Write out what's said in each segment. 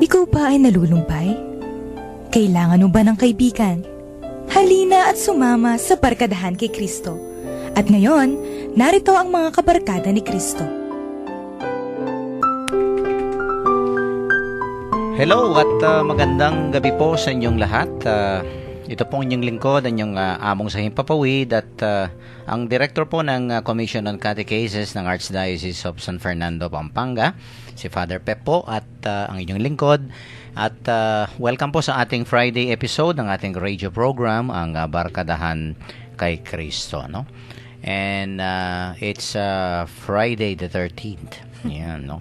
Ikaw ba ay nalulumpay? Kailangan mo ba ng kaibigan? Halina at sumama sa Barkadahan kay Kristo. At ngayon, narito ang mga kabarkada ni Kristo. Hello at magandang gabi po sa inyong lahat. Ito pong inyong lingkod, inyong among sa Himpapawid at ang director po ng Commission on Catechesis ng Archdiocese of San Fernando, Pampanga, si Father Pep po at ang inyong lingkod. At welcome po sa ating Friday episode ng ating radio program, ang Barkadahan kay Kristo, no? And it's Friday the 13th. Yan, no?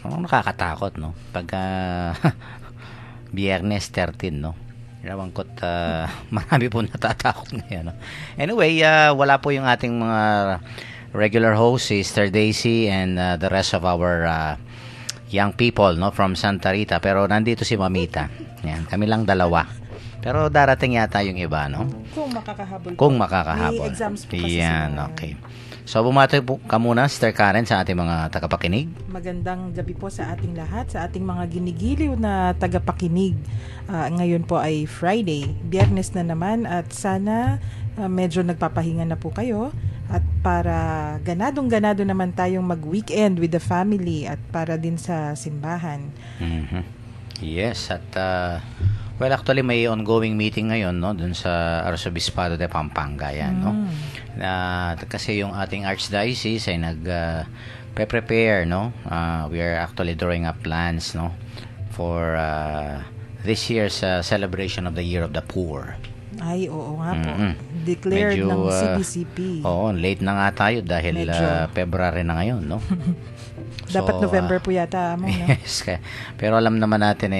Nakakatakot, no? Pagka Biyernes 13, no? Ewan ko't marami po natatakot ngayon, no? Anyway, wala po yung ating mga regular host, Sister Daisy, and the rest of our young people, no, from Santa Rita. Pero nandito si Mamita. Yan, kami lang dalawa. Pero darating yata yung iba, no? Kung makakahabol. May exams po kasi yan, okay. So, bumati po ka muna, Sister Karen, sa ating mga tagapakinig. Magandang gabi po sa ating lahat, sa ating mga ginigiliw na tagapakinig. Ngayon po ay Friday, Biyernes na naman at sana medyo nagpapahinga na po kayo at para ganadong-ganado naman tayong mag-weekend with the family at para din sa simbahan. Mm-hmm. Yes, at well, actually may ongoing meeting ngayon, no, dun sa Arzobispado de Pampanga, yan, no? Kasi yung ating archdiocese ay prepare, no? We are actually drawing up plans, no, for this year's celebration of the Year of the Poor. Ay, oo nga po. Declared medyo, ng CBCP. Oo, late na nga tayo dahil February na ngayon, no? Dapat November po yata mo, no? Yes, pero alam naman natin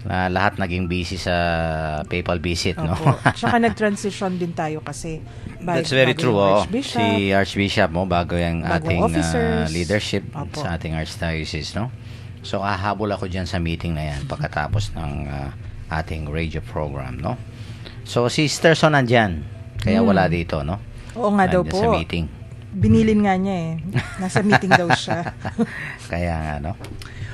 lahat naging busy sa papal visit, no? Tsaka nag-transition din tayo kasi that's very true, si Archbishop mo bago yung ating leadership sa ating archdiocese, no? So hahabol ako dyan sa meeting na yan pagkatapos ng ating radio program, no? So si Sister Son nandyan, kaya wala dito, no? Oo nga daw po. Sa meeting. Binilin nga niya nasa meeting daw siya. Kaya nga, no?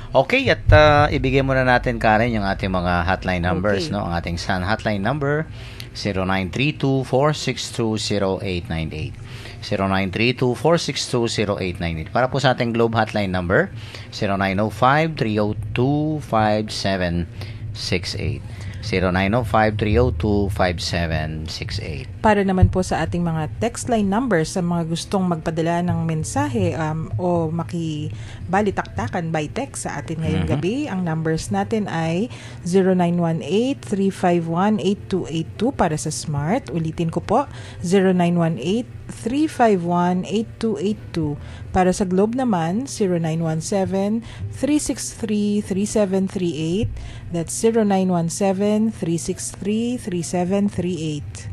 Okay, at ibigay muna natin, Karen, yung ating mga hotline numbers, no? Ang ating SAN hotline number, 0932-462-0898. 0932-462-0898. Para po sa ating Globe hotline number, 0905-302-5768. 0905-302-5768. Para naman po sa ating mga text line numbers sa mga gustong magpadala ng mensahe o makibalitaktakan by text sa atin ngayong gabi, ang numbers natin ay 0918-351-8282 para sa Smart. Ulitin ko po, 0918-351-8282. Para sa Globe naman, 0917-363-3738. That's 0917-363-3738.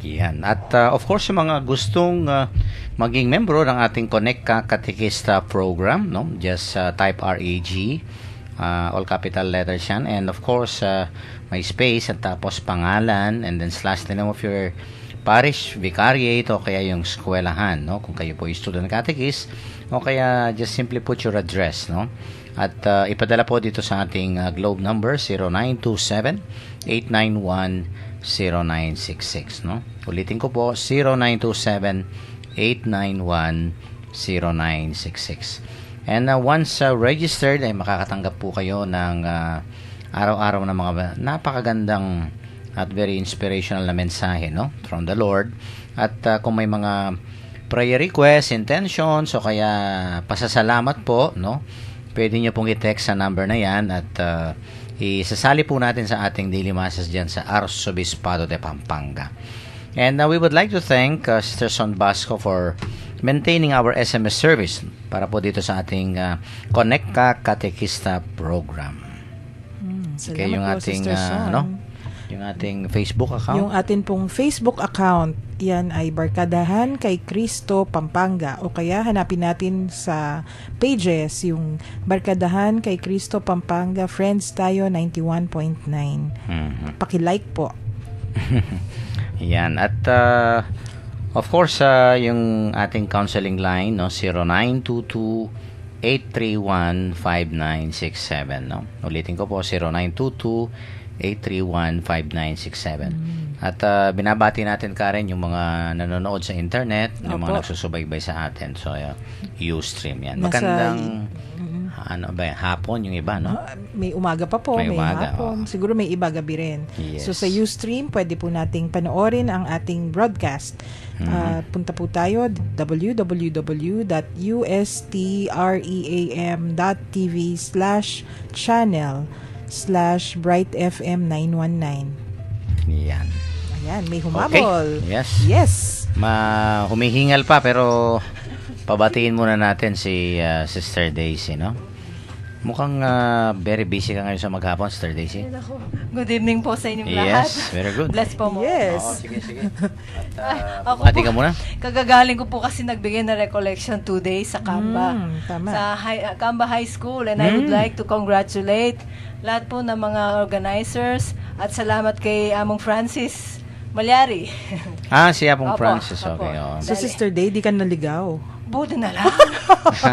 Yan. At of course, yung mga gustong maging membro ng ating Connect Catechista program, no? Just type RAG, all capital letters yan. And of course, may space at tapos pangalan and then slash the name of your parish, vicariate, o kaya yung eskwelahan, no? Kung kayo po yung student catechist, o kaya just simply put your address, no? At ipadala po dito sa ating Globe number 0927-891-0966, no? Ulitin ko po, 0927-891-0966. And once registered, ay makakatanggap po kayo ng araw-araw na mga napakagandang at very inspirational na mensahe, no, from the Lord. At kung may mga prayer requests, intentions, o kaya pasasalamat po, no, pwede nyo pong i-text sa number na yan at isasali po natin sa ating daily masses dyan sa Arzobispado de Pampanga. And we would like to thank Sister Son Basco for maintaining our SMS service para po dito sa ating Connect Catechista program. Salamat yung po, ating Sister Son. Yung ating Facebook account. Yung atin pong Facebook account, yan ay Barkadahan kay Kristo Pampanga. O kaya hanapin natin sa pages yung Barkadahan kay Kristo Pampanga. Friends tayo 91.9. Paki-like po. Yan. At of course, yung ating counseling line, no, 0922 0922-831-5967, no? Ulitin ko po, 0922-831-5967. At binabati natin, Karen, yung mga nanonood sa internet, yung Opo. mga nagsusubaybay sa atin. So, Ustream yan. Nasa- Magandang ano ba yan? Hapon yung iba, no? May umaga pa po, May may, umaga, hapon. Siguro may iba gabi rin. Yes. So sa Ustream, pwede po nating panoorin ang ating broadcast. Punta po tayo www.ustream.tv/channel/brightfm919. Yan. Ayan, may humabol. Okay. Yes. Yes. Humihingal pa, pero pabatiin muna natin si Sister Daisy, no? Mukhang very busy ka ngayon sa maghapon, Sister Daisy. Good evening po sa inyong lahat. Yes, very good. Bless po mo. Yes. Sige. Ako Ati ka po, muna. kagagaling ko po kasi nagbigay na recollection 2 days sa Kamba. Tama. Sa Kamba High School. And I would like to congratulate lahat po ng mga organizers at salamat kay Among Francis Malyari. Si Apong Opo, Francis. opo. Okay, oo. So Sister Day, di ka naligaw. Buti na lang.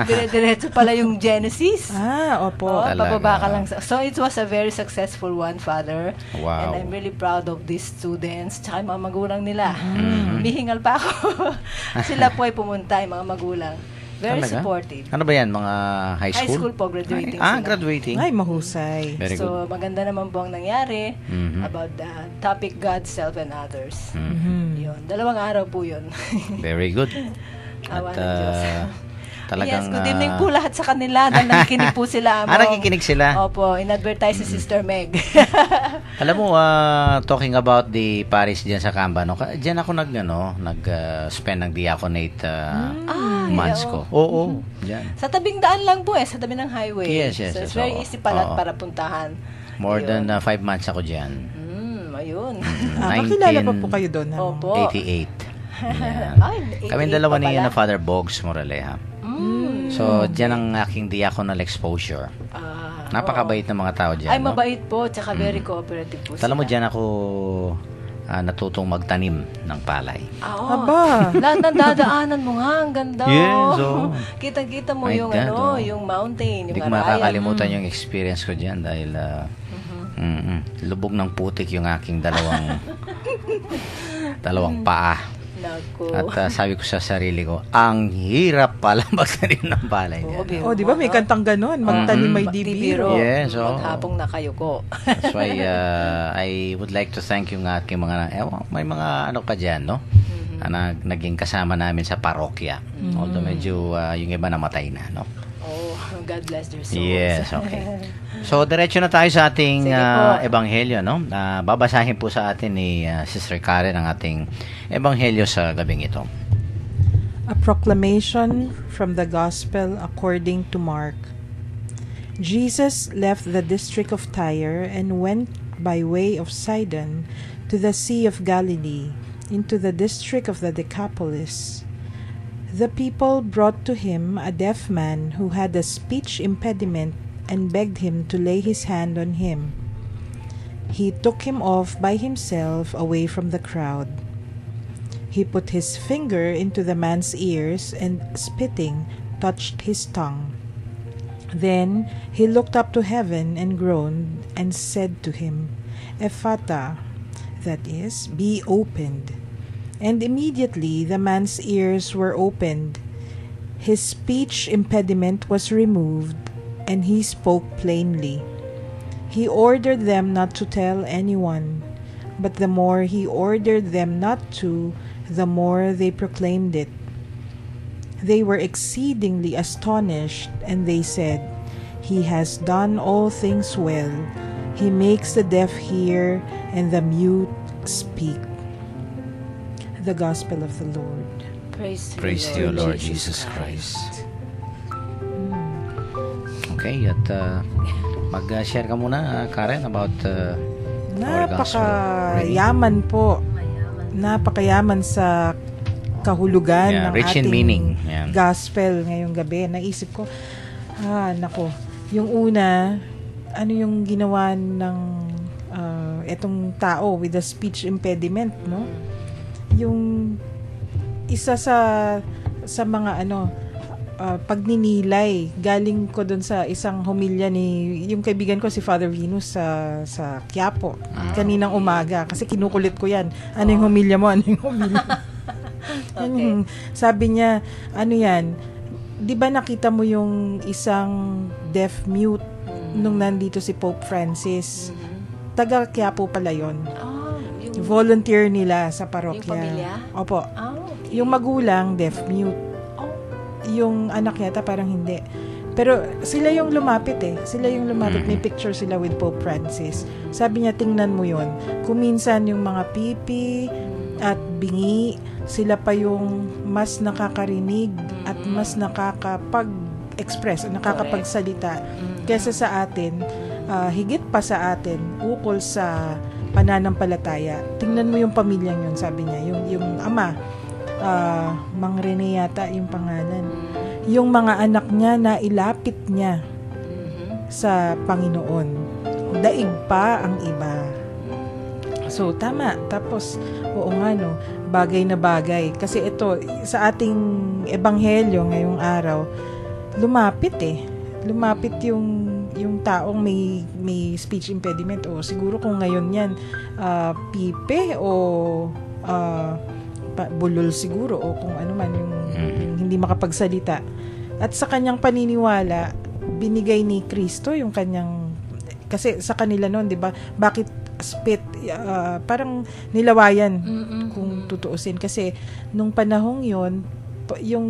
Dire-diretso pala yung Genesis. Opo. Oh, Talaga. pababa ka lang. So it was a very successful one, Father. Wow. And I'm really proud of these students tsaka yung mga magulang nila. Bihingal pa ako. Sila po ay pumunta, yung mga magulang. Very Talaga? supportive. Ano ba yan? Mga high school? High school po, graduating sila. sila. Graduating. Ay, mahusay. Very So, good. maganda naman po ang nangyari about the topic God, self, and others. Yun. 2 araw po yun. Very good. Awa At ng Diyos. talagang... Yes, good evening po lahat sa kanila dahil nakikinig po sila. nakikinig sila. Opo, in-advertise si Sister Meg. Alam mo, talking about the parish diyan sa Kamba, no? Diyan ako nag-spend ng diaconate months ko. Oo, diyan. Sa tabing daan lang po sa tabi ng highway. Yes, So, yes, it's very oo. easy pala Oo. para puntahan. More Ayun. than 5 months ako diyan. Ayun. Kakilala pa po kayo doon. ano? Opo. 88. Yan. Ay, 88 Kami dalawa pa ni pala. Father Bogs Moraleja. So, diyan ang aking diaconal exposure. Napakabait ng mga tao diyan. Ay, mabait po, tsaka very cooperative po Alam mo, sila. diyan ako natutong magtanim ng palay. Oo. Aba. Lahat ng dadaanan mo nga, ang ganda. Yes, oo. Kitang-kita mo My yung God, oo. yung mountain, yung Hindi ko Arayan. makakalimutan yung experience ko diyan dahil lubog ng putik yung aking dalawang paa. Naku. At sabi ko sa sarili ko, ang hirap pala magtanim ng palay Oo, diyan. biro Oh, di ba mo, may no? kantang ganon? Magtanim may di biro. Biro. Yes, oo. Maghapong nakayuko. That's why I would like to thank yung aking mga, may mga ano pa dyan, no? Na naging kasama namin sa parokya. Although medyo yung iba namatay na, no? Oh, God bless their souls. Yes, okay. So, diretso na tayo sa ating Sige po. ebanghelyo, no? Babasahin po sa atin ni Sister Karen ang ating ebanghelyo sa gabing ito. A proclamation from the Gospel according to Mark. Jesus left the district of Tyre and went by way of Sidon to the Sea of Galilee, into the district of the Decapolis. The people brought to him a deaf man who had a speech impediment and begged him to lay his hand on him. He took him off by himself away from the crowd. He put his finger into the man's ears and, spitting, touched his tongue. Then he looked up to heaven and groaned and said to him, Ephata, that is, be opened. And immediately the man's ears were opened. His speech impediment was removed, and he spoke plainly. He ordered them not to tell anyone, but the more he ordered them not to, the more they proclaimed it. They were exceedingly astonished, and they said, He has done all things well. He makes the deaf hear and the mute speak. The Gospel of the Lord. Praise Praise to you, Lord Jesus Christ. Okay, at mag-share ka muna, Karen, about our gospel reading. Napakayaman po. Napakayaman sa kahulugan Yeah, ng rich in ating meaning. Yeah. gospel ngayong gabi. Naisip ko, nako, yung una, ano yung ginawa ng etong tao with a speech impediment, no? Yung isa sa mga pagninilay. Galing ko dun sa isang homilya ni yung kaibigan ko si Father Venus sa Quiapo kaninang umaga kasi kinukulit ko yan. Ano yung homilya mo? Ano yung homilya? Yan yung- sabi niya, ano yan? 'Di ba nakita mo yung isang deaf mute nung nandito si Pope Francis? Taga Quiapo pala yon. Yung Volunteer nila sa parokya. Yung pamilya? Opo. okay. Yung magulang, deaf mute. Yung anak yata parang hindi. Pero sila yung lumapit eh. Sila yung lumapit. May picture sila with Pope Francis. Sabi niya, tingnan mo yun. Kuminsan yung mga pipi at bingi, sila pa yung mas nakakarinig at mas nakakapag-express, nakakapagsalita kesa sa atin, higit pa sa atin, ukol sa pananampalataya. Tingnan mo yung pamilyang yun, sabi niya. Yung ama, Mang Rene yata yung pangalan. Yung mga anak niya na ilapit niya sa Panginoon. Daig pa ang iba. So, tama. Tapos, oo nga no, bagay na bagay. Kasi ito, sa ating ebanghelyo ngayong araw, lumapit Lumapit yung taong may speech impediment. O siguro kung ngayon yan, pipe o bulol siguro o kung ano man yung hindi makapagsalita. At sa kanyang paniniwala, binigay ni Kristo yung kanyang, kasi sa kanila noon, 'di ba? Bakit spit, parang nilawayan kung tutuusin kasi nung panahong yon yung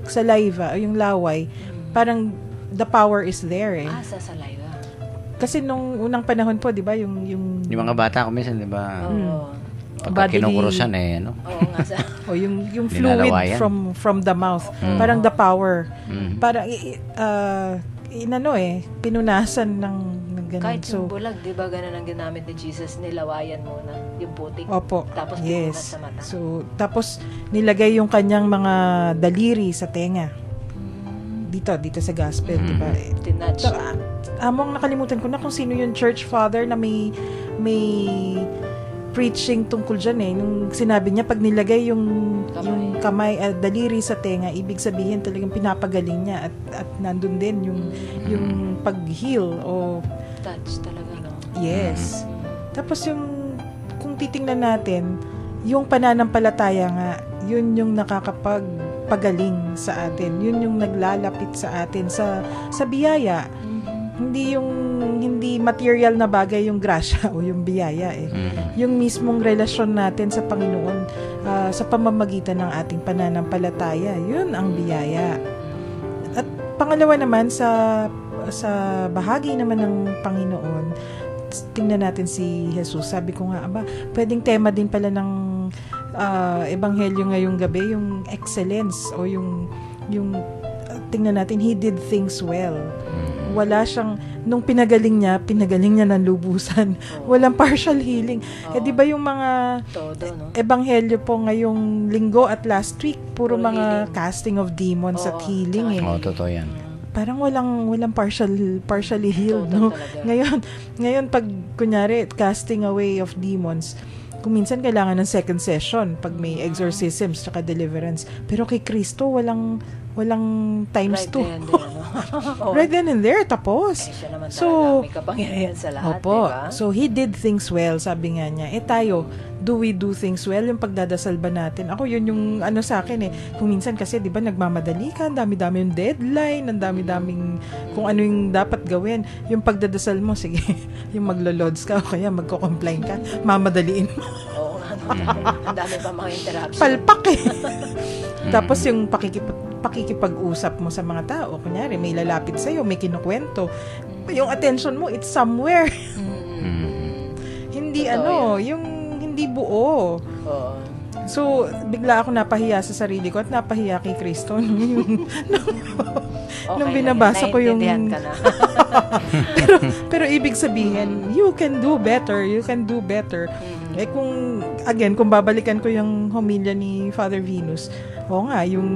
saliva o yung laway, parang the power is there eh. Sa saliva. Kasi nung unang panahon po, 'di ba, yung Yung mga bata ko minsan, di ba? Pagka Bodily- kinukurusan eh, no? Oo nga sa. o yung fluid Nilalawayan. from the mouth, parang the power. Mm. Parang pinunasan ng ganun. Kahit So, yung bulag, di ba ganun ang ginamit ni Jesus, nilawayan muna yung putik. opo. Tapos Yes. pinunat sa mata. So, tapos nilagay yung kanyang mga daliri sa tenga. Dito sa gospel, di ba? Tinatch. So, among nakalimutan ko na kung sino yung church father na may preaching tungkol dyan eh. Nung sinabi niya, pag nilagay yung kamay, daliri sa tenga, ibig sabihin talagang pinapagaling niya at nandun din yung pag-heal o Touch talaga, no? yes. Tapos kung titingnan natin, yung pananampalataya nga, yun yung nakakapagpagaling sa atin. Yun yung naglalapit sa atin sa biyaya. Hindi material na bagay yung grasya o yung biyaya eh. Yung mismong relasyon natin sa Panginoon sa pamamagitan ng ating pananampalataya, yun ang biyaya. At pangalawa naman sa bahagi naman ng Panginoon, tingnan natin si Jesus. Sabi ko nga, pwedeng tema din pala ng ebanghelyo ngayong gabi, yung excellence o yung tingnan natin, he did things well. Wala siyang, nung pinagaling niya ng lubusan. Walang partial healing. Di ba yung mga Todo, no? ebanghelyo po ngayong linggo at last week, puro mga healing. casting of demons at Oo, healing eh. Oo, totoo yan. Parang walang partially healed, Todo no? talaga. Ngayon pag kunyari casting away of demons, kung minsan kailangan ng second session pag may exorcisms tsaka deliverance. Pero kay Kristo walang times Right 2. then, no? Right then and there, tapos. Siya naman So, talaga, may kapangyarihan sa lahat, Opo. di ba? So, he did things well, sabi nga niya. Tayo, do we do things well? Yung pagdadasal ba natin? Ako, yun yung sa akin eh. Kung minsan kasi, di ba, nagmamadali ka, ang dami-dami yung deadline, ang dami-daming kung ano yung dapat gawin. Yung pagdadasal mo, sige, yung maglolods ka o kaya magko-complain ka, mamadaliin mo. Oo, ang dami pa mga interaction. Palpak eh. Tapos yung pakikipag-usap mo sa mga tao, kunyari, may lalapit sa'yo, may kinukwento, yung attention mo, it's somewhere. Hindi Totoo yung hindi buo. Oo. So, bigla ako napahiya sa sarili ko at napahiya kay Kristo nung binabasa ko yung naiintindihan ka na. pero ibig sabihin, you can do better. Kung babalikan ko yung homilya ni Father Venus, yung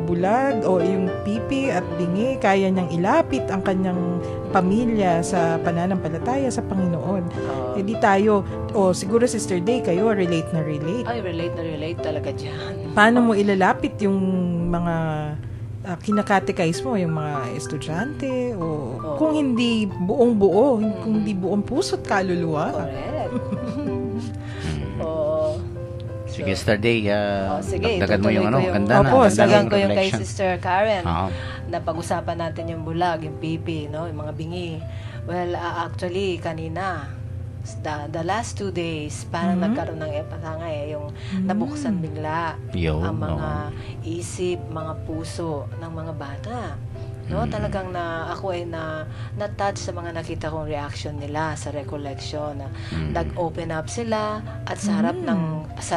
bulag o yung pipi at bingi, kaya niyang ilapit ang kanyang pamilya sa pananampalataya sa Panginoon. Di tayo, siguro Sister Day, kayo relate na relate. Ay, relate talaga dyan. Paano mo ilalapit yung mga kinakatekize mo yung mga estudyante o kung hindi buong buo, kung hindi buong puso't kaluluwa. Correct. Oo. Sige, yesterday, Sige, dagdagan mo yung itutuloy ko ganda na. Opo, ganda Sagang ng ko yung kay reflection. Sister Karen. Oo. Na pag-usapan natin yung bulag, yung pipi, no? Yung mga bingi. Well, actually, kanina, the last 2 days, parang nagkaroon ng epatanga yung nabuksan bigla Yun, ang mga oo. isip, mga puso ng mga bata. No, talagang ako ay na-touch sa mga nakita kong reaction nila sa recollection. Nag-open up sila at sa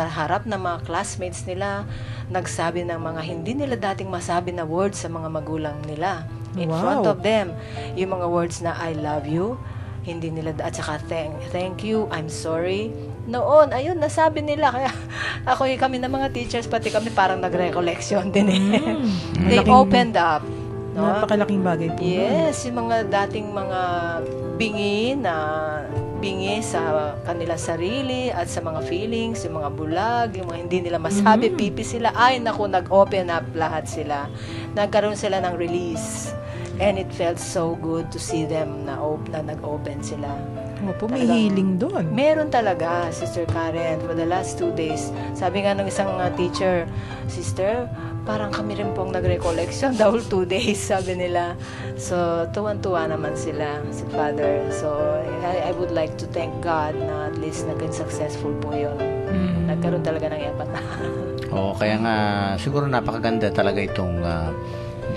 harap ng mga classmates nila, nagsabi ng mga hindi nila dating masabi na words sa mga magulang nila. In Wow. front of them, yung mga words na I love you, hindi nila, at saka thank you, I'm sorry. Noon, ayun, nasabi nila. Kaya kami ng mga teachers, pati kami parang nag-recollection din eh. They Malaking- opened up. No? Napakalaking bagay po. Yes, yung mga dating mga bingi sa kanila sarili at sa mga feelings, yung mga bulag, yung mga hindi nila masabi, pipi sila. Ay, naku, nag-open up lahat sila. Nagkaroon sila ng release. And it felt so good to see them na nag-open sila. Opo, may Talagang- healing doon. Meron talaga, Sister Karen, for the last 2 days. Sabi nga ng isang teacher, Sister, parang kami rin pong nag-recollection dahil 2 days, sabi nila. So, tuwan-tuwa naman sila, si Father. So, I would like to thank God na at least naging successful po yun. Nagkaroon talaga ng epat na. Oo, kaya nga, siguro napakaganda talaga itong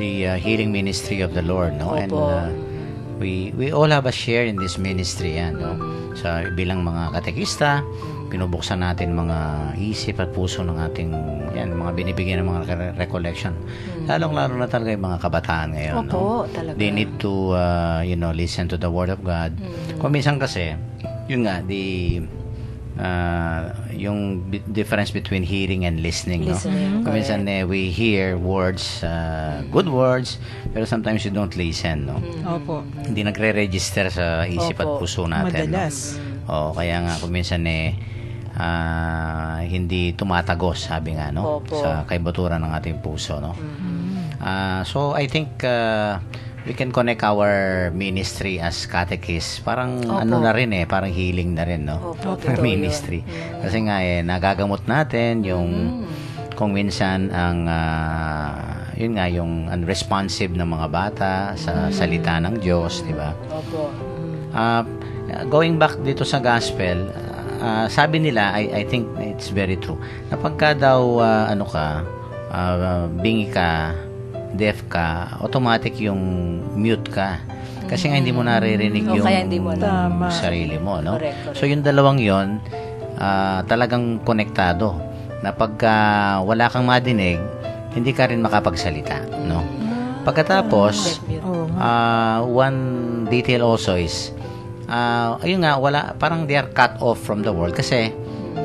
the healing ministry of the Lord, no? And Opo. we all have a share in this ministry, yan, no? Sa bilang mga katekista, pinubuksan natin mga isip at puso ng ating mga binibigyan ng mga recollection. Lalong-lalo na talaga yung mga kabataan ngayon, no? Opo, talaga. They need to listen to the word of God. Kung minsan kasi, yun nga, yung difference between hearing and listening, no? Listening, Kung minsan we hear words, good words, pero sometimes you don't listen, no? Opo. Hindi nagre-register sa isip at Opo. puso natin, Madalas. no? Kaya nga kung minsan hindi tumatagos, sabi nga, no? Opo. Sa kaibuturan ng ating puso, no? So I think we can connect our ministry as catechists. Parang Opo. ano na rin parang healing na rin, no? Opo, totoo Ministry. Kasi nga nagagamot natin yung kung minsan ang yun nga yung unresponsive ng mga bata sa salita ng Diyos, di ba? Opo. Going back dito sa gospel, sabi nila, I think it's very true. Na pagka daw bingi ka, deaf ka, automatic yung mute ka. Kasi nga hindi mo naririnig O yung kaya hindi mo alam. Tama. sarili mo, no? Correct. So yung dalawang yon talagang konektado. Na pagka wala kang madinig, hindi ka rin makapagsalita, no? Pagkatapos, Oo nga. one detail also is ayun nga, parang they are cut off from the world kasi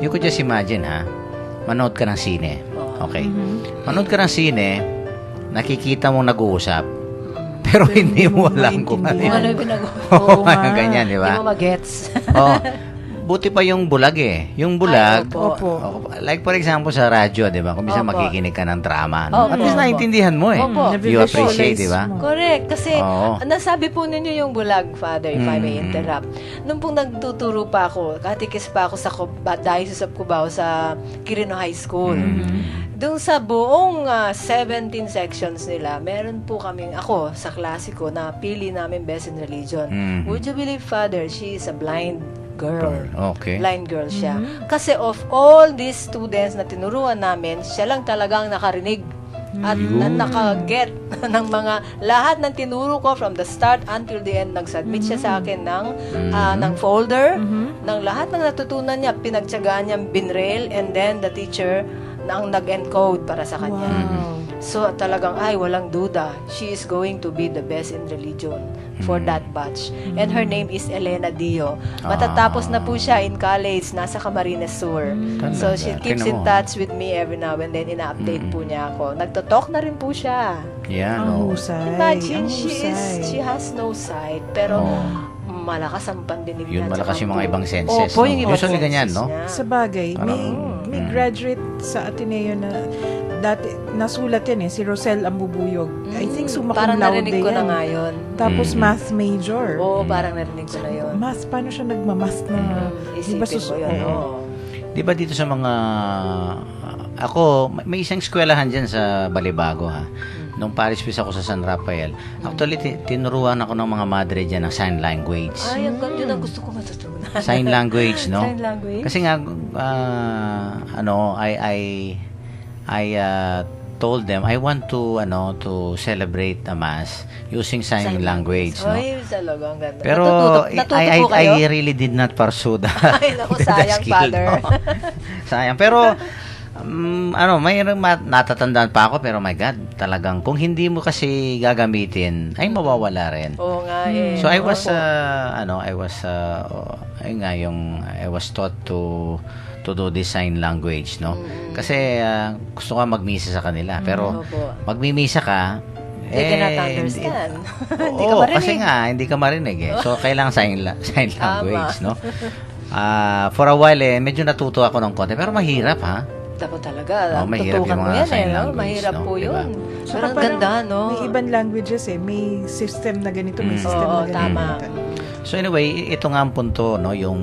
you could just imagine manood ka ng sine, okay, manood ka ng sine, nakikita mong nag-uusap pero hindi mo alam kung ano Kung ano yun. yung pinag- Oo, nga. ganyan, di Hindi ba? mo magets. Oh, buti pa yung bulag yung bulag, Ay, opo. Opo. like for example sa radyo, di ba, kung minsan Opo. makikinig ka ng drama, no? Opo, At least opo. naiintindihan mo Opo. you appreciate, di ba? Correct. Kasi Oo. nasabi po ninyo yung bulag, Father, if I may interrupt. Nung pong nagtuturo pa ako, katikis pa ako sa Diocese of Cubao sa Quirino High School. Doon sa buong 17 sections nila, meron po ako sa klasiko na pili namin Best in Religion. Would you believe, Father, she is a blind girl. Okay. Blind girl siya. Kasi of all these students na tinuruan namin, siya lang talagang nakarinig at nakaget ng mga lahat ng tinuro ko from the start until the end. Nag-submit siya sa akin ng folder ng lahat ng natutunan niya, pinagtyagaan niya, binrail, and then the teacher ang nag-encode para sa kanya. Wow. So talagang walang duda, she is going to be the best in religion for that batch. And her name is Elena Dio. Matatapos na po siya in college, nasa Camarines Sur. So she keeps in touch with me every now and then, ina-update po niya ako. Nagtotalk na rin po siya. Yan, Ang no? husay. Imagine, Ang she husay. has no sight, pero Oo. malakas ang pandinig Yun, niya. malakas Tsaka yung mga po- ibang senses, Opo, no? yung ibang Usually ganyan, senses no? niya. Sa bagay, may graduate sa Ateneo na dati, nasulat yan si Rosel Ambubuyog. I think summa cum Parang laude narinig ko na yan. nga yun. Tapos math major. Oo, parang narinig ko na yun. Math, paano siya nagmamath na? Di ba Isipin mo yun, oo. Di ba dito sa mga... Ako, may isang eskwelahan dyan sa Balibago, ha? Nung Paris Peace ako sa San Rafael. Actually, tinuruan ako ng mga madre dyan ng sign language. Ay, yun ang gusto ko matutunan. Sign language, no? Sign language? Kasi nga, I told them I want to celebrate a mass using sign language, no? Ay, talagang ganda. Pero Natuto I po kayo? really did not pursue the Ay, naku, the sayang, skill, Father. no? Sayang. Pero may natatandaan pa ako, pero my God, talagang kung hindi mo kasi gagamitin, ay mawawala rin. Oo nga eh. So I was Opo. I was taught to do this sign language, no? Kasi gusto ko magmisa sa kanila, pero Opo. magmimisa ka, They cannot understand. Hindi ka Oo, marinig. kasi nga hindi ka marinig eh. So kailangan sign language, no? For a while medyo natuto ako ng konti, pero mahirap, ha? Dapat talaga. Mahirap Tutukan yung mo mga yan sign no? language, Mahirap no? po Diba? yun. Saka Pero ang parang ganda, no? May ibang languages may system na ganito, may system Oo, na ganito. tama. So anyway, ito nga ang punto, no, yung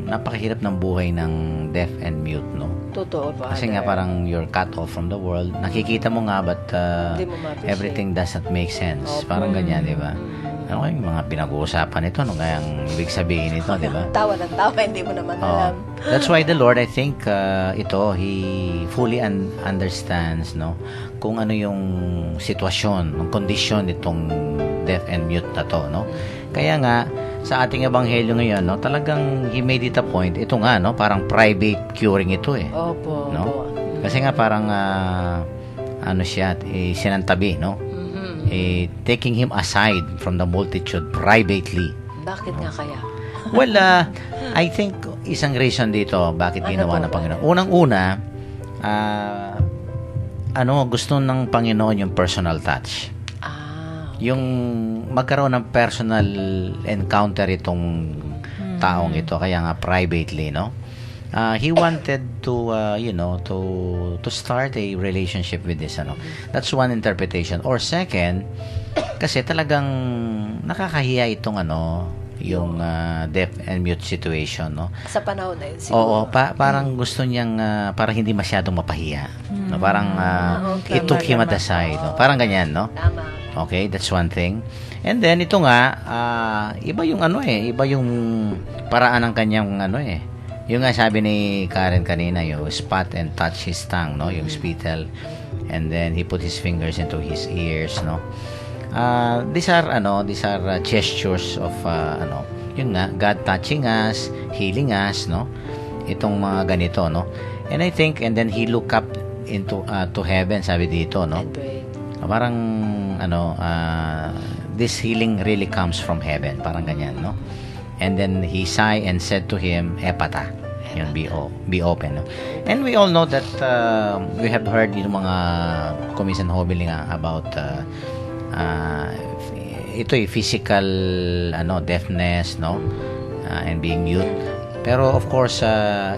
napakahirap ng buhay ng deaf and mute, no? Totoo pa. Kasi nga parang you're cut off from the world. Nakikita mo nga but Hindi mo ma-appreciate. everything doesn't make sense. Parang ganyan, di ba? Ano kaya yung mga pinag-uusapan ito? Ano kaya ang ibig sabihin nito, di ba? Tawa ng tawa, hindi mo naman Oo. alam. That's why the Lord, I think, He fully understands, no, kung ano yung sitwasyon, yung kondisyon nitong deaf and mute na to, no. Kaya nga, sa ating ebanghelyo ngayon, no, talagang He made it a point, ito nga, no, parang private curing ito eh. Opo. No? Opo. Kasi nga parang, siya, sinantabi, no, taking him aside from the multitude privately. Bakit nga kaya? Well, I think isang reason dito bakit ginawa ng Panginoon. Unang-una, gusto ng Panginoon yung personal touch. Yung magkaroon ng personal encounter itong taong ito, kaya nga privately, no? He wanted to start a relationship with this, That's one interpretation. Or second, kasi talagang nakakahiya itong yung deaf and mute situation, no? Sa panahon na yun, siguro. Oo, parang gusto niyang para hindi masyadong mapahiya. No? Parang he Okay. took him at the side, no? Parang ganyan, no? Tama. Okay, that's one thing. And then ito nga, iba yung iba yung paraan ng kanyang yung nga sabi ni Karen kanina, yung spot and touch his tongue, no? Yung spittle. And then he put his fingers into his ears, no? These are gestures of yun nga, God touching us, healing us, no? Itong mga ganito, no? And I think, and then he look up into to heaven, sabi dito, no? And pray. Parang this healing really comes from heaven, parang ganyan, no? And then he sighed and said to him, Epata, yun, be open, no? And we all know that we have heard yung mga Commission Hobili nga about ito physical deafness, no? And being mute. Pero of course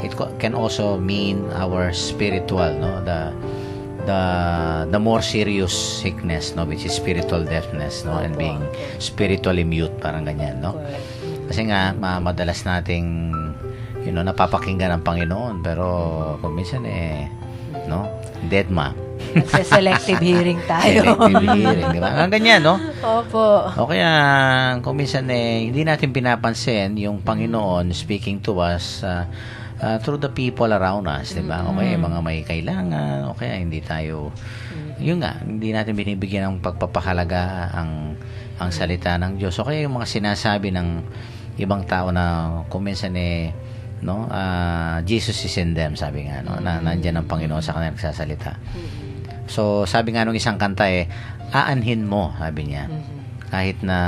it can also mean our spiritual, no, the more serious sickness, no, which is spiritual deafness, no, and being spiritually mute, parang ganyan, no? Kasi nga madalas nating napapakinggan ng Panginoon, pero kung minsan no, dead ma. Nagse-selective hearing tayo. Selective hearing, di ba? Ang ganyan, no? Opo. O kaya, kung minsan hindi natin pinapansin yung Panginoon speaking to us through the people around us, di ba? O kaya mga may kailangan, o kaya hindi tayo, yun nga, hindi natin binibigyan ng pagpapahalaga ang salita ng Diyos. O kaya yung mga sinasabi ng ibang tao na kung minsan no, Jesus is in them, sabi nga, no, na nandyan ang Panginoon sa kanila nagsasalita. So, sabi nga nung isang kanta aanhin mo, sabi niya. Kahit na,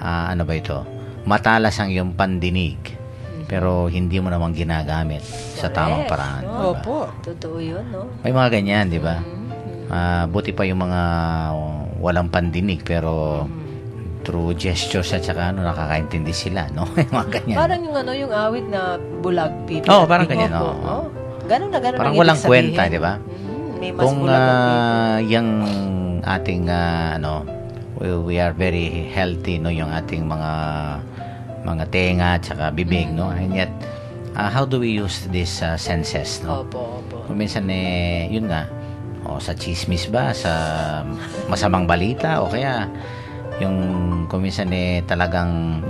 ano ba ito? Matalas ang iyong pandinig, pero hindi mo naman ginagamit sa tamang paraan. No? Diba? Opo. Totoo yun, no? May mga ganyan, di ba? Buti pa yung mga walang pandinig, pero through gestures at saka nakakaintindi sila, no? Yung mga ganyan. Parang yung yung awit na bulag people. Oo, parang ganyan, Opo, oo. no? Ganun na ganun Parang ang ibig walang sabihin. kwenta, di ba? May mas Kung bulagan dito. yung ating we are very healthy, no, yung ating mga tenga at saka bibig, no, and yet how do we use these senses, no? Opo. Kung minsan yun nga, sa chismis ba, sa masamang balita, o kaya yung kung minsan talagang,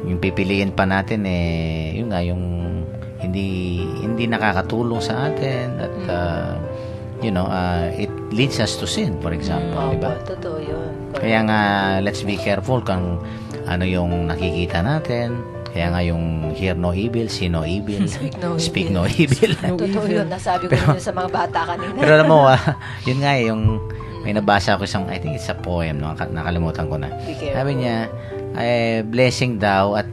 yung pipiliin pa natin yun nga, yung hindi nakakatulong sa atin at it leads us to sin, for example, di ba? Opo, totoo yun. Kaya nga, let's be careful kung ano yung nakikita natin. Kaya nga yung hear no evil, see no evil, speak no evil. Totoo yun. Nasabi ko rin yun sa mga bata kanina. Pero alam mo, yun nga yung may nabasa ako isang, I think it's a poem, no? Nakalimutan ko na. Be careful. Sabi niya, blessing daw at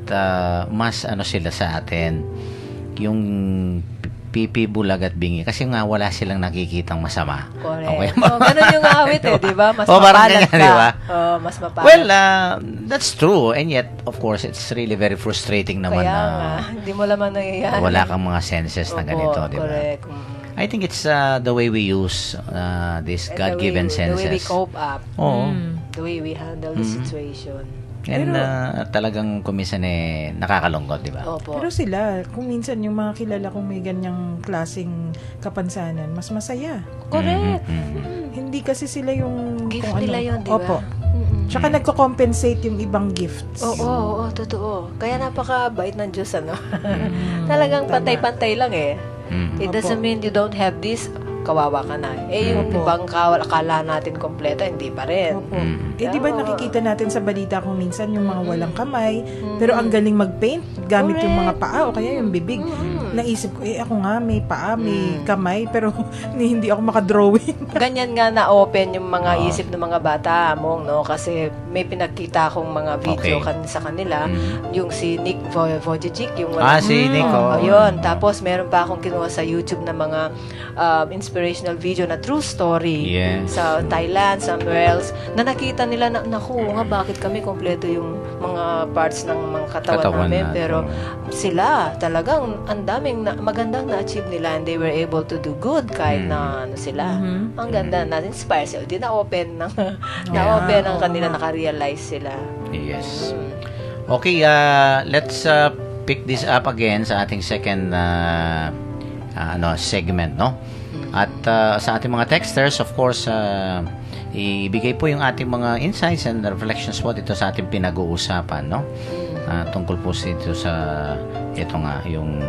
mas sila sa atin, yung pipi, bulag at bingi. Kasi nga wala silang nakikitang masama. Correct. Okay? Ganun yung awit di ba? Mas parang mapalad ganyan, ka. di ba? Mas mapalad. Well, that's true. And yet, of course, it's really very frustrating naman Kaya na nga, hindi mo naman nangyayari. wala kang mga senses na ganito, di ba? Correct. I think it's the way we use these And God-given senses. The way we cope up. Oo. The way we handle the situation. And talagang kuminsan nakakalungkot, di ba? Opo. Pero sila, kung minsan yung mga kilala kong may ganyang klaseng kapansanan, mas masaya. Correct. Hindi kasi sila yung Gift kung nila yun, di ba? Opo. Tsaka nagko-compensate yung ibang gifts. Oo, totoo. Kaya napakabait ng Diyos, Talagang pantay-pantay lang It doesn't mean you don't have this, kawawa ka na. Yung Opo. ibang akala natin kompleto, hindi pa rin. Opo. Di ba nakikita natin sa balita kung minsan yung mga walang kamay, pero ang galing mag-paint gamit yung mga paa o kaya yung bibig. Naisip ko, ako nga may paa, may kamay, pero hindi ako makadrawing. Ganyan nga na-open yung mga isip ng mga bata, no? Kasi may pinagkita akong mga video sa kanila, yung si Nick Vujicic, yung Si Nick, Ayun. Tapos meron pa akong kinuha sa YouTube na mga inspirational video na true story sa Thailand, somewhere else, na nakita nila na, naku, nga bakit kami kompleto yung mga parts ng mga katawan namin, pero sila talagang ang daming magandang na-achieve nila and they were able to do good kahit na sila. Ang ganda na inspire sila. Di na-open na-open ang kanila, naka-realize sila. Yes. Okay, let's pick this up again sa ating second segment, no? At sa ating mga texters, of course, ibigay po yung ating mga insights and reflections po dito sa ating pinag-uusapan, no? Tungkol po dito sa ito nga, yung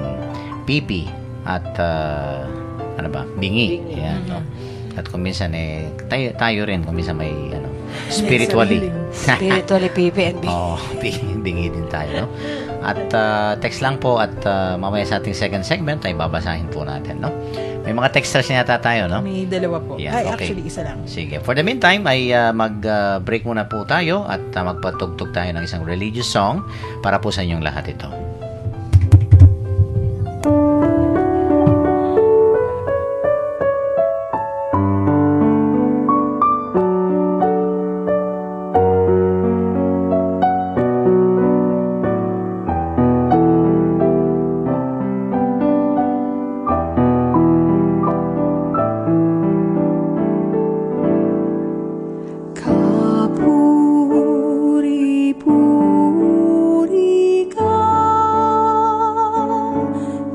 pipi at bingi. Yan, no? At kung minsan tayo rin kung minsan may spiritually pipi and bingi. bingi din tayo, no? At text lang po at mamaya sa ating second segment ay babasahin po natin, no? May mga texters na yata tayo, no? May dalawa po. Yeah, Ay, okay. actually, isa lang. Sige. For the meantime, ay mag-break muna po tayo at magpatugtog tayo ng isang religious song para po sa inyong lahat ito. Puri-puri ka,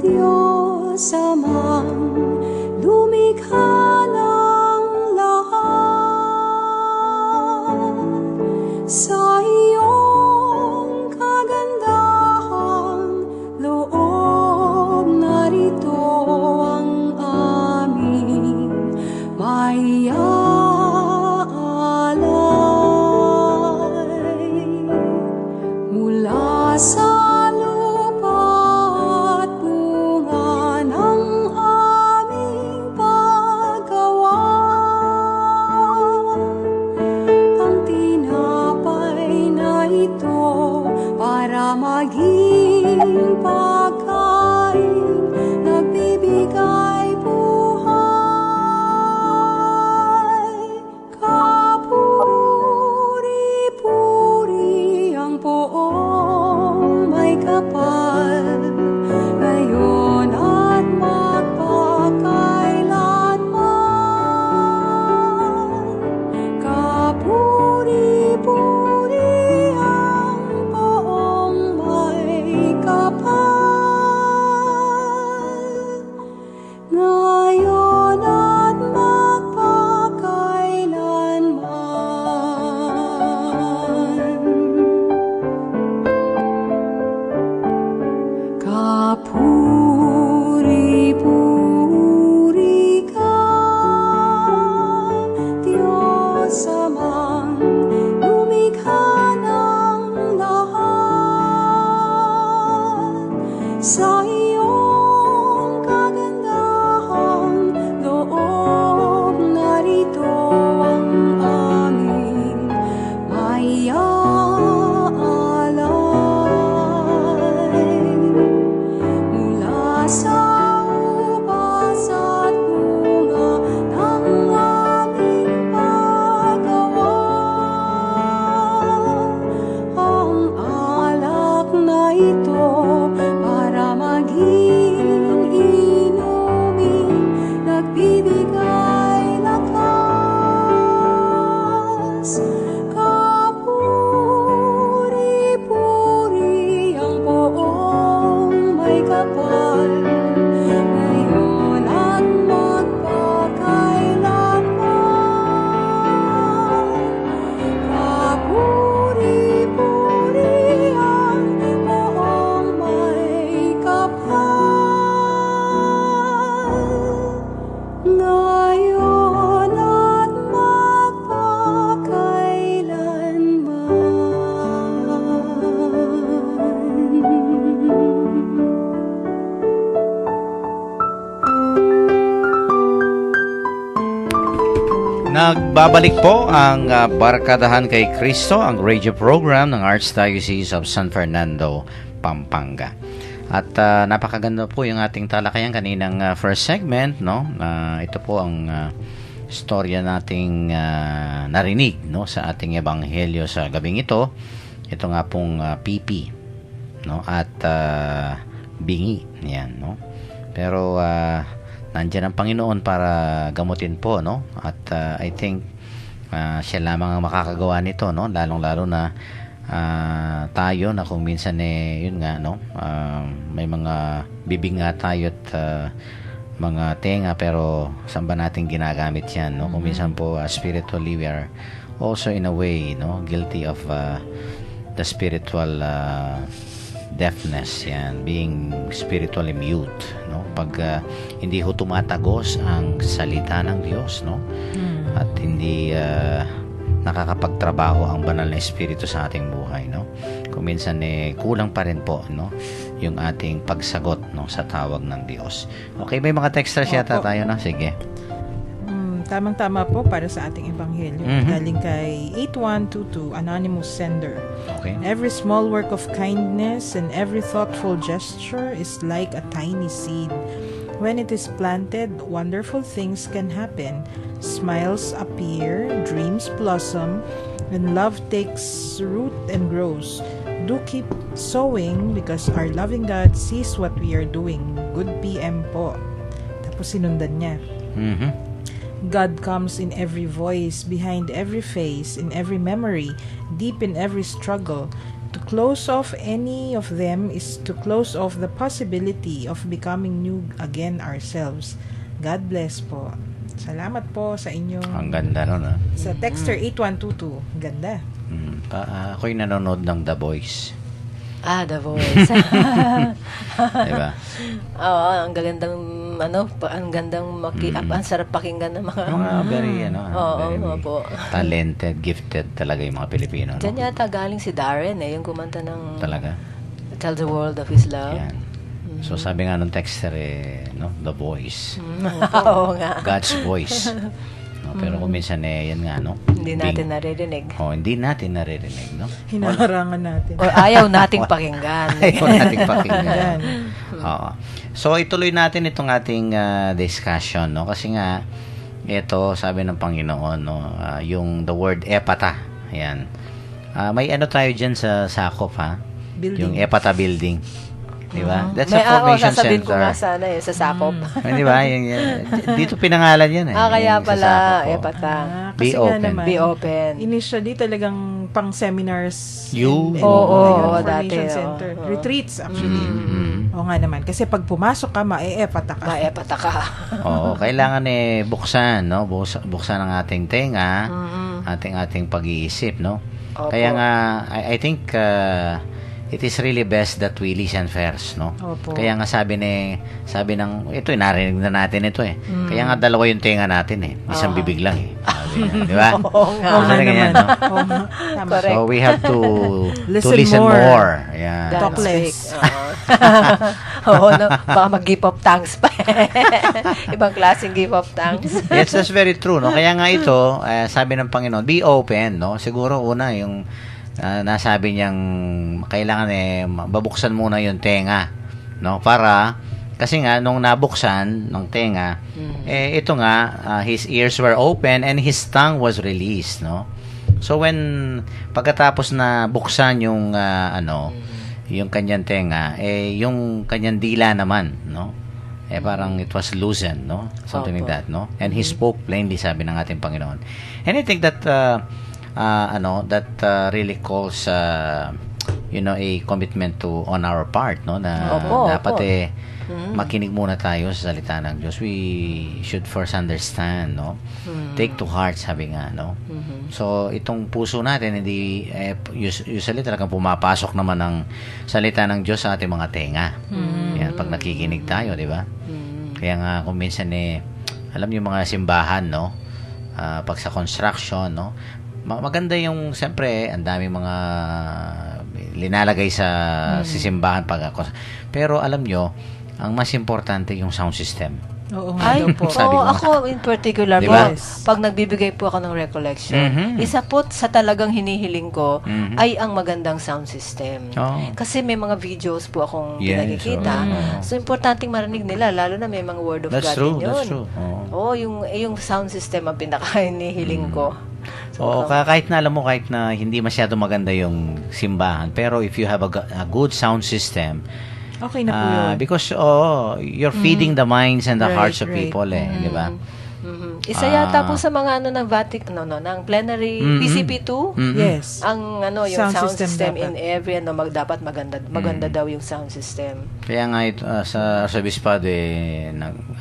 Diyos Amang lumikha ng lahat. Sa iyong kagandahang loob, narito ang aming mula sa lupa at bunga ng aming paggawa. Ang tinapay na ito para maging pagkain, nagbibigay buhay. Kapuri-puri ang poong may kapal, ngayon at magpapatuloy. sa iyong kagandahang loob, narito ang aming maiaalay. Mula sa ubas at bunga ng aming paggawa, ang alak na ito para maging inumin, nagbibigay lakas. Kapuri-puri ang poong may kapal, ngayon at magpakailanman. Kapuri-puri ang poong may kapal, ngayon at magpakailanman. Nagbabalik po ang Barkadahan kay Kristo, ang radio program ng Archdiocese of San Fernando, Pampanga. At napakaganda po yung ating talakayan kaninang first segment, no? Ito po ang storya nating narinig, no, sa ating ebanghelyo sa gabing ito. Ito nga pong pipi, no, at bingi, yan, no. Pero nandiyan ang Panginoon para gamutin po, no? At I think siya lamang ang makakagawa nito, no? Lalong-lalo na tayo na kung minsan yun nga, no? May mga bibig nga tayo at mga tenga, pero saan ba natin ginagamit yan, no? Kung minsan po spiritually we are also in a way, no, guilty of the spiritual deafness, yan, being spiritually mute, no? Pag hindi ho tumatagos ang salita ng Diyos, no? At hindi nakakapagtrabaho ang banal na espiritu sa ating buhay, no? Kung minsan kulang pa rin po, no, yung ating pagsagot, no, sa tawag ng Diyos. Okay, may mga texters yata Opo. tayo, no? Sige. Tamang-tama po para sa ating ebanghelyo. Galing kay 8122, anonymous sender. Okay. Every small work of kindness and every thoughtful gesture is like a tiny seed. When it is planted, wonderful things can happen. Smiles appear, dreams blossom, and love takes root and grows. Do keep sowing because our loving God sees what we are doing. Good PM po. Tapos sinundan niya. God comes in every voice, behind every face, in every memory, deep in every struggle. To close off any of them is to close off the possibility of becoming new again ourselves. God bless po. Salamat po sa inyong Ang ganda nun, ha? sa texter 8122. Ganda. Ako'y nanonood ng The Voice. The Voice. Diba? Oo, ang gagandang ang gandang ang sarap pakinggan ng mga Very, Oo, very po. talented, gifted talaga yung mga Pilipino, no? Diyan yata galing si Darren yung kumanta ng Talaga. Tell the World of His Love. Yan. So sabi nga nung texter no, The Voice. Oo nga. God's voice. No, pero kung minsan yan nga, no? Hindi natin naririnig. Hindi natin naririnig, no? Hinaharangan natin. O ayaw nating pakinggan. Ayaw nating pakinggan. Yan. Oo. So ituloy natin itong ating discussion, no? Kasi nga ito sabi ng Panginoon, no, yung the word epata. Ayan. May ano tayo diyan sa sakop, ha? Building. Yung epata building. Di ba? That's a May formation sasabihin ko center. nga sana sa sakop. Di ba? Dito pinangalan yan, eh. Kaya Yung sa pala, sakop, oh. epata. Kasi Be nga open. naman, Be open. initially talagang pang seminars. Oo, formation dati, center. oo. Retreats, actually. Mm-hmm. Oo nga naman. Kasi pag pumasok ka, maeepata ka. Maepata ka. Oo, kailangan buksan, no? Buksan ang ating tenga, ating pag-iisip, no? Opo. Kaya nga I think it is really best that we listen first, no? Opo. Kaya nga sabi ng, ito, narinig na natin ito eh. Kaya nga dalawa yung tenga natin eh. Isang bibig lang eh. Sabi niya, di ba? Oo nga. Oo nga Talaga yan, naman. no? Oo nga. Tama. Correct. So, we have to Listen listen more. more. Ayan. That's Talk less. big. Oo, no? Baka mag-give of thanks pa. Ibang klaseng give of thanks. Yes, that's very true, no? Kaya nga ito, sabi ng Panginoon, be open, no? Siguro una yung nasabi niyang kailangan babuksan muna yung tenga, no? Para kasi nga nung nabuksan ng tenga, ito nga his ears were open and his tongue was released, no? So when pagkatapos na buksan yung yung kanyang tenga, yung kanyang dila naman, no? Parang it was loosened, no? Something like that, no? And he spoke plainly, sabi ng ating Panginoon. And I think that really calls a commitment to on our part, no? Na Opo, dapat opo. makinig muna tayo sa salita ng Diyos. We should first understand, no? Take to heart, sabi nga, no? So, itong puso natin, hindi, usually talagang pumapasok naman ng salita ng Diyos sa ating mga tenga. Yan, pag nakikinig tayo, di ba? Kaya nga, kung minsan alam niyo mga simbahan, no? Pag sa construction, no? Maganda yung, siyempre, ang daming mga linalagay sa simbahan pero alam nyo, ang mas importante yung sound system. Oo Ay, nga daw po. Sabi ko. ako in particular Diba? po, pag nagbibigay po ako ng recollection, isa po sa talagang hinihiling ko ay ang magandang sound system. Oh. Kasi may mga videos po akong Yes, pinakikita. So, importanteng marinig nila, lalo na may mga word of That's God true, din yun. that's true. Oo. Yung sound system ang pinaka-hinihiling ko. Oo, kahit na alam mo, kahit na hindi masyado maganda yung simbahan, pero if you have a good sound system, Okay na po yun. because you're feeding the minds and the Right, hearts of right. people, di ba? Isa yata po sa mga ng Vatican, ng plenary PCP2, Yes. ang yung Sound sound system system dapat. in every dapat maganda daw yung sound system. Kaya nga ito, sa Arsobispado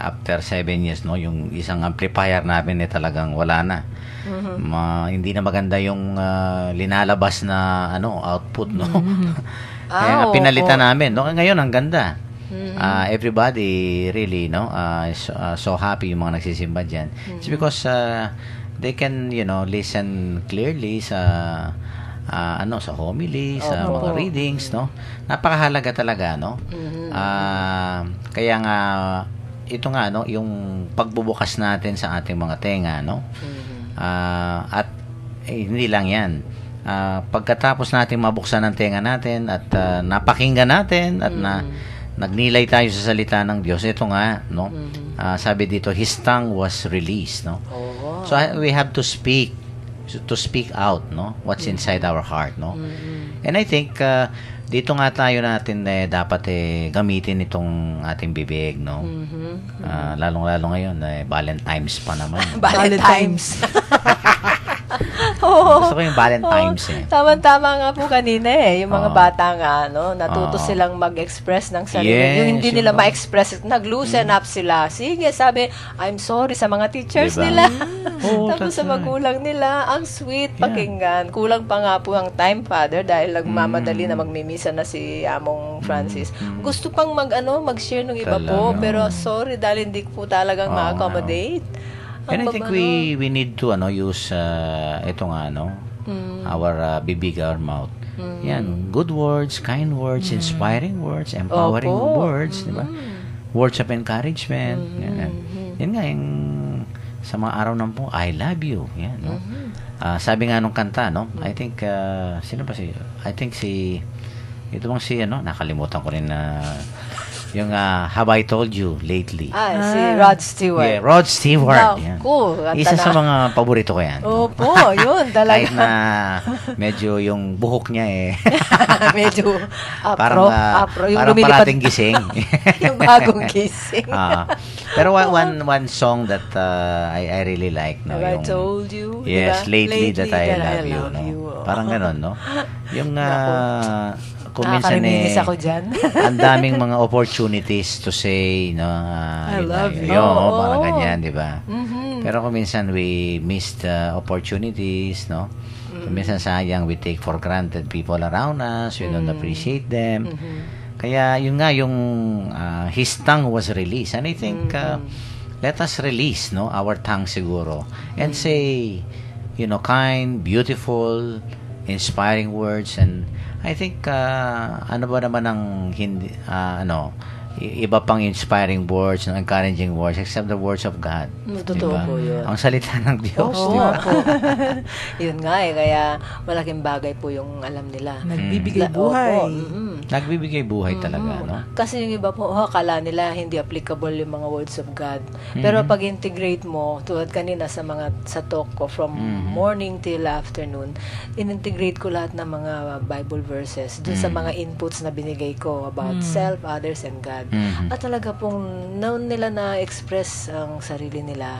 after 7 years, no, yung isang amplifier namin talagang wala na. Hindi na maganda yung linalabas na output, no. Kaya nga pinalitan namin, no. Ngayon ang ganda. Everybody really, no, is so happy yung mga nagsisimba diyan. It's because they can, listen clearly sa sa homily, sa mga readings, no. Napakahalaga talaga, no. Kaya nga ito nga, no, yung pagbubukas natin sa ating mga tenga, no. At hindi lang 'yan. Pagkatapos natin mabuksan ang tenga natin at napakinggan natin at nagnilay tayo sa salita ng Diyos, ito nga, no. Sabi dito, his tongue was released, no. So we have to speak out, no, what's inside our heart, no. And I think dito nga tayo natin dapat gamitin itong ating bibig, no. Lalong-lalo ngayon Valentine's pa naman. Valentine's. Gusto ko yung Valentine's Tama-tama nga po kanina yung mga bata nga, natuto silang mag-express ng sarili. Yes, yung hindi nila yung ma-express, nag-loosen up sila. Sige, sabi, I'm sorry sa mga teachers Diba? nila. Oo, Tapos that's sa magulang nila, ang sweet pakinggan. Kulang pa nga po ang time, Father, dahil nagmamadali na magmimisa na si Among Francis. Gusto pang mag-share ng iba po, Talaga. pero sorry, dahil hindi ko po talagang ma-accommodate. And I think we need to use ito nga our bibig, our mouth. Yan, good words, kind words, inspiring words, empowering Opo. words, di ba? Words of encouragement. Yan nga yung sa mga araw ng po, I love you. Yan, no? Sabi nga nung kanta, no? I think sino pa I think ito bang nakalimutan ko rin na yung Have I Told You Lately. Si Rod Stewart. Yeah, Rod Stewart. Yan. Naku, kanta Isa na. sa mga paborito ko yan. Opo, yun, talaga. Kahit na medyo yung buhok niya Medyo parang apro. Yung parang lumilipad. parating gising. Yung bagong gising. Pero one song that I really like, no, Have I yung told you? Yes, Diba? lately that I love you, no. Parang gano'n, no. Yung kung minsan Nakakarinis ako dyan. ang daming mga opportunities to say, no, I love you. Oo, Oo. parang ganyan, di ba? Pero kung minsan we missed opportunities, no, Minsan sayang, we take for granted people around us, we don't appreciate them. Kaya yun nga, yung his tongue was released. And I think, let us release, no, our tongue siguro. And say, kind, beautiful, inspiring words. And I think, ano ba naman ang hindi, iba pang inspiring words, encouraging words, except the words of God. Totoo Diba? po yun. Ang salita ng Diyos, Oo, di ba? po. Yun nga kaya malaking bagay po yung alam nila. Nagbibigay Opo, buhay. Nagbibigay buhay talaga, no? Kasi yung iba po, akala nila hindi applicable yung mga words of God. Pero pag integrate mo, tulad kanina sa talk ko, from morning till afternoon, in-integrate ko lahat ng mga Bible verses dun sa mga inputs na binigay ko about self, others, and God. At talaga pong noon nila na-express ang sarili nila.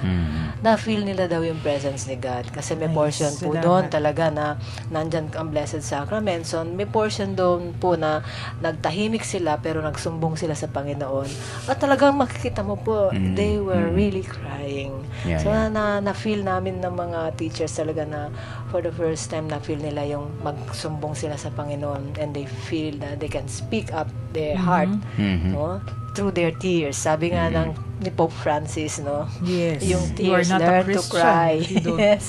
Na-feel nila daw yung presence ni God. Kasi may portion po salamat. doon talaga na nandyan ang Blessed Sacrament. So, may portion doon po na nagtahimik sila pero nagsumbong sila sa Panginoon. At talagang makikita mo po, they were really crying. Yeah, So, yeah. na-feel namin ng mga teachers talaga na for the first time na-feel nila yung magsumbong sila sa Panginoon and they feel that they can speak up their heart, no? Through their tears. Sabi nga ni Pope Francis, no? Yes. Yung You are tears, not a learn to Christian cry. if you don't. Yes.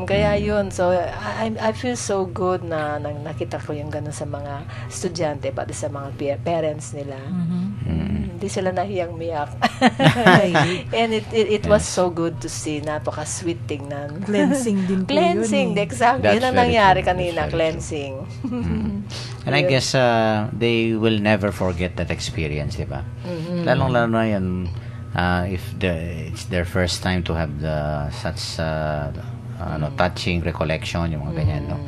Kaya yun. So, I feel so good na nakita ko yung ganun sa mga estudyante, pati sa mga parents nila. Hindi sila nahiyang miyak. And it was so good to see. Napaka-sweet tingnan. Cleansing din po Cleansing, yun. exactly. That's Yun ang very nangyari true. kanina, That's very cleansing. And I guess they will never forget that experience, di ba? Lalong-lalo na yan, if it's their first time to have such touching recollection, yung mga ganyan, no?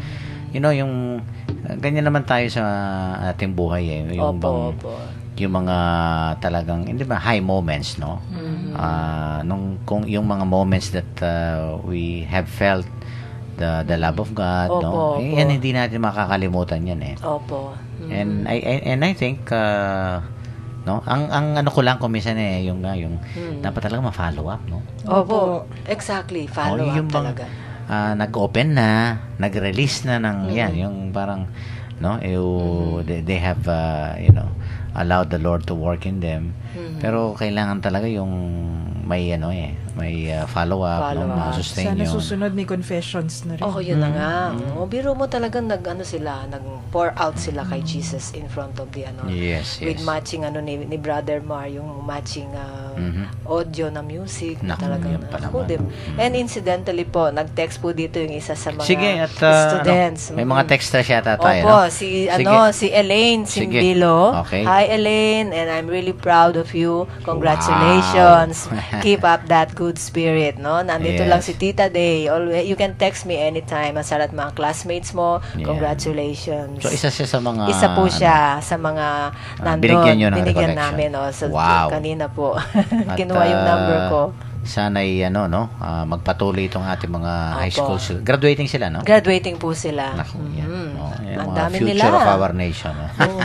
Yung ganyan naman tayo sa ating buhay, eh. Yung Opo. yung mga talagang, hindi ba, high moments, no? Kung yung mga moments that we have felt the love of God, no? Opo. Yan hindi natin makakalimutan yan, eh. Opo. And I think no, ang ano ko lang kuminsan yung dapat talaga ma-follow up, no? Opo. Exactly. Follow yung up talaga. nag-open na, nag-release na ng yan, yung parang no, they have allowed the Lord to work in them. Pero kailangan talaga yung may follow up, no, ma-sustain Sana yun. susunod may confessions na rin. Oh, yun na nga. Biro mo talagang nag-pour out sila kay Jesus in front of the Yes, with yes. matching ni Brother Mar, yung matching audio na music. Naku, Talagang, yun pa naman. And incidentally po, nag-text po dito yung isa sa mga Sige, at students. may mga texters yata tayo, Opo, no? si Sige. si Elaine Sige. Simbilo. Okay. Hi Elaine, and I'm really proud of you. Congratulations. Wow. Keep up that good spirit, no? Nandito Yes. lang si Tita Day. Always, you can text me anytime. Ang salat mga classmates mo. Yeah. Congratulations. So isa siya sa mga Isa po siya sa mga nandun. binigyan nyo ng Binigyan recollection. namin, so Wow. kanina po. At, Kinuha yung number ko. Sana'y magpatuloy itong ating mga high Opo. school students. Graduating sila, no? Graduating po sila. Naku, yan. No? Yan, Ang mga dami future nila. of our nation.